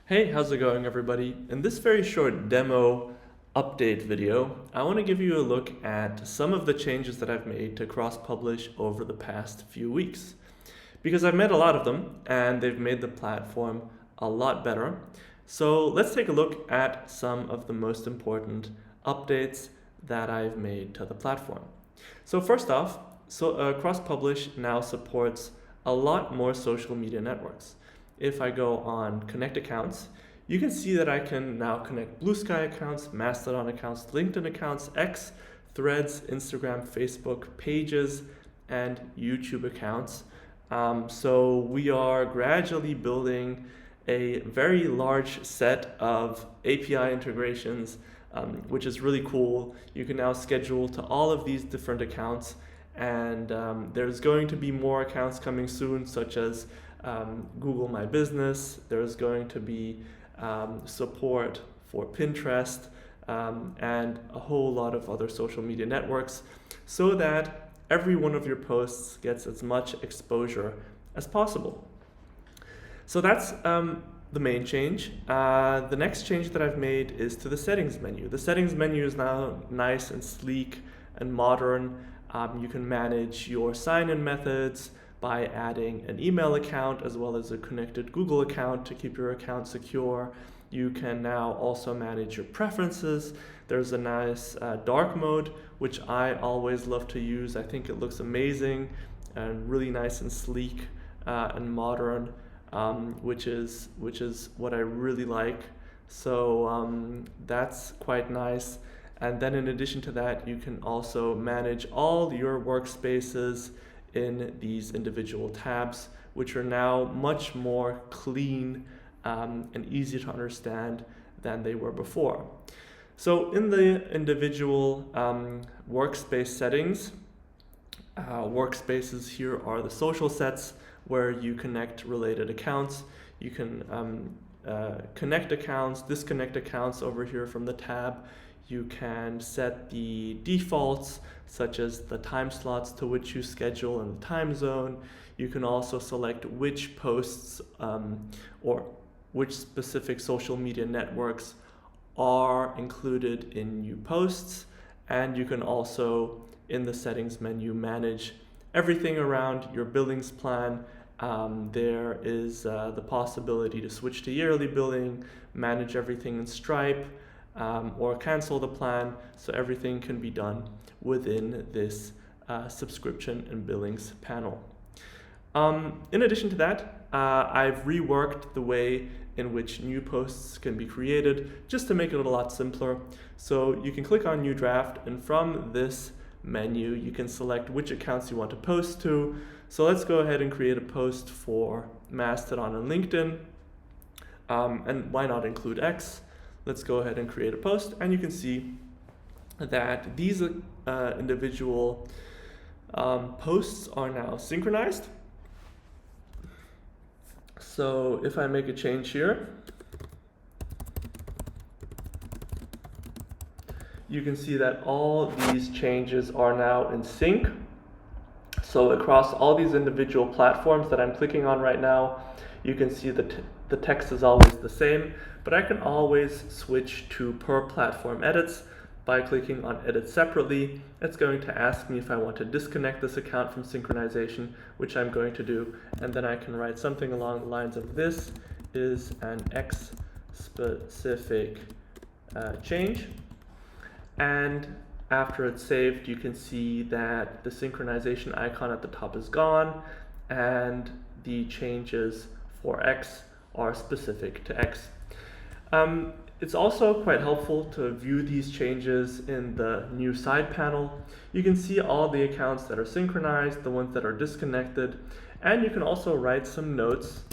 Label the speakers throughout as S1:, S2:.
S1: Hey, how's it going, everybody? In this very short demo update video, I want to give you a look at some of the changes that I've made to Crosspublish over the past few weeks. Because I've made a lot of them, and they've made the platform a lot better. So let's take a look at some of the most important updates that I've made to the platform. So first off, Crosspublish now supports a lot more social media networks. If I go on Connect Accounts, you can see that I can now connect Blue Sky accounts, Mastodon accounts, LinkedIn accounts, X, Threads, Instagram, Facebook, Pages, and YouTube accounts. So we are gradually building a very large set of API integrations, which is really cool. You can now schedule to all of these different accounts, and there's going to be more accounts coming soon, such as Google My Business. There's going to be support for Pinterest and a whole lot of other social media networks, so that every one of your posts gets as much exposure as possible. So that's the main change. The next change that I've made is to the settings menu. The settings menu is now nice and sleek and modern. You can manage your sign-in methods by adding an email account as well as a connected Google account to keep your account secure. You can now also manage your preferences. There's a nice dark mode, which I always love to use. I think it looks amazing and really nice and sleek and modern, which is what I really like. So that's quite nice. And then in addition to that, you can also manage all your workspaces in these individual tabs, which are now much more clean and easy to understand than they were before. So in the individual workspace settings, workspaces here are the social sets where you connect related accounts. You can connect accounts, disconnect accounts over here from the tab. You can set the defaults, such as the time slots to which you schedule and the time zone. You can also select which posts or which specific social media networks are included in new posts. And you can also, in the settings menu, manage everything around your billings plan. There is the possibility to switch to yearly billing, manage everything in Stripe, or cancel the plan, so everything can be done within this subscription and billings panel. In addition to that, I've reworked the way in which new posts can be created just to make it a lot simpler. So you can click on New Draft, and from this menu you can select which accounts you want to post to. So let's go ahead and create a post for Mastodon and LinkedIn, and why not include X? Let's go ahead and create a post, and you can see that these individual posts are now synchronized. So if I make a change here, you can see that all these changes are now in sync. So across all these individual platforms that I'm clicking on right now, you can see that the text is always the same, but I can always switch to per platform edits by clicking on edit separately. It's going to ask me if I want to disconnect this account from synchronization, which I'm going to do, and then I can write something along the lines of this is an X specific change. And after it's saved, you can see that the synchronization icon at the top is gone, and the changes for X are specific to X. It's also quite helpful to view these changes in the new side panel. You can see all the accounts that are synchronized, the ones that are disconnected, and you can also write some notes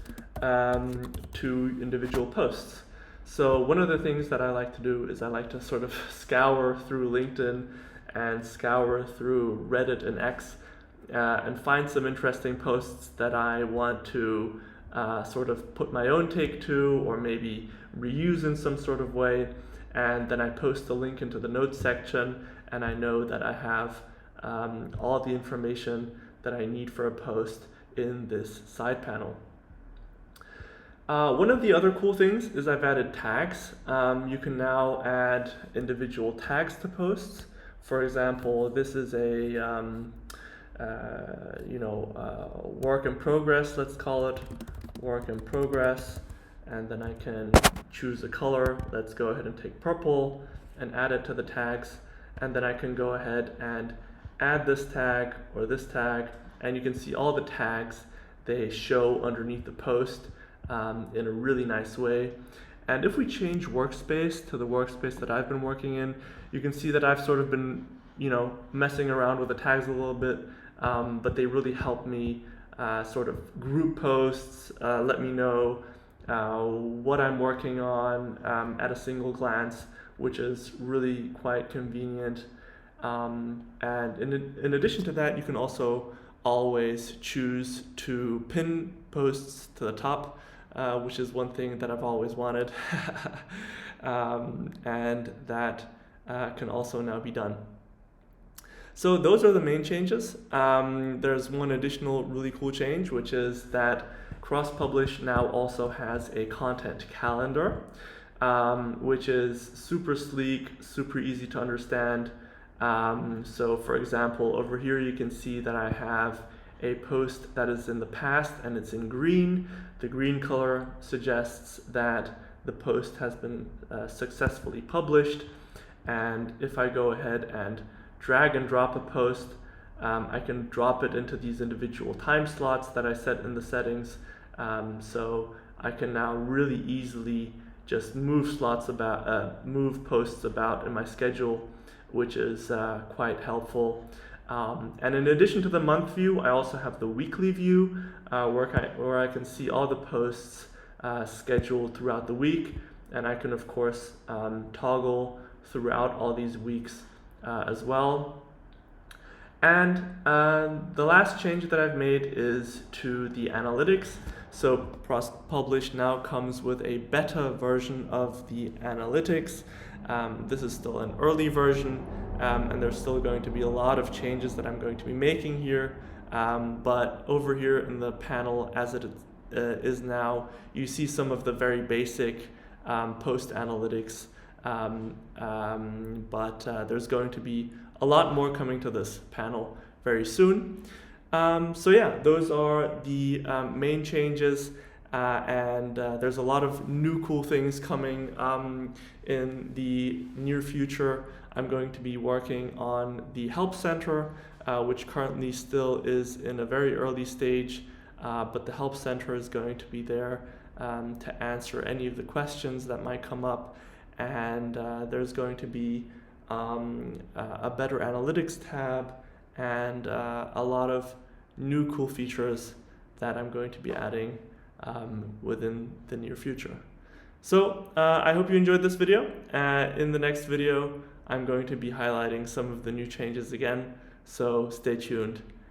S1: to individual posts. So one of the things that I like to do is I like to sort of scour through LinkedIn and scour through Reddit and X and find some interesting posts that I want to sort of put my own take to, or maybe reuse in some sort of way, and then I post the link into the notes section, and I know that I have all the information that I need for a post in this side panel. One of the other cool things is I've added tags. You can now add individual tags to posts. For example, this is a work in progress, let's call it work in progress, and then I can choose a color. Let's go ahead and take purple and add it to the tags, and then I can go ahead and add this tag or this tag, and you can see all the tags they show underneath the post in a really nice way. And if we change workspace to the workspace that I've been working in, you can see that I've sort of been messing around with the tags a little bit, but they really help me sort of group posts, let me know what I'm working on at a single glance, which is really quite convenient. And in addition to that, you can also always choose to pin posts to the top, which is one thing that I've always wanted. And that can also now be done. So those are the main changes. There's one additional really cool change, which is that Crosspublish now also has a content calendar, which is super sleek, super easy to understand. So for example, over here you can see that I have a post that is in the past and it's in green. The green color suggests that the post has been successfully published. And if I go ahead and drag and drop a post, I can drop it into these individual time slots that I set in the settings. So I can now really easily just move posts about in my schedule, which is quite helpful. And in addition to the month view, I also have the weekly view where I can see all the posts scheduled throughout the week, and I can of course toggle throughout all these weeks as well. And the last change that I've made is to the analytics. So Crosspublish now comes with a beta version of the analytics. This is still an early version, and there's still going to be a lot of changes that I'm going to be making here. But over here in the panel, as it is now, you see some of the very basic post analytics. But there's going to be a lot more coming to this panel very soon. So yeah, those are the main changes, and there's a lot of new cool things coming in the near future. I'm going to be working on the Help Center, which currently still is in a very early stage, but the Help Center is going to be there to answer any of the questions that might come up. And there's going to be a better analytics tab and a lot of new cool features that I'm going to be adding within the near future. So I hope you enjoyed this video. In the next video, I'm going to be highlighting some of the new changes again, so stay tuned.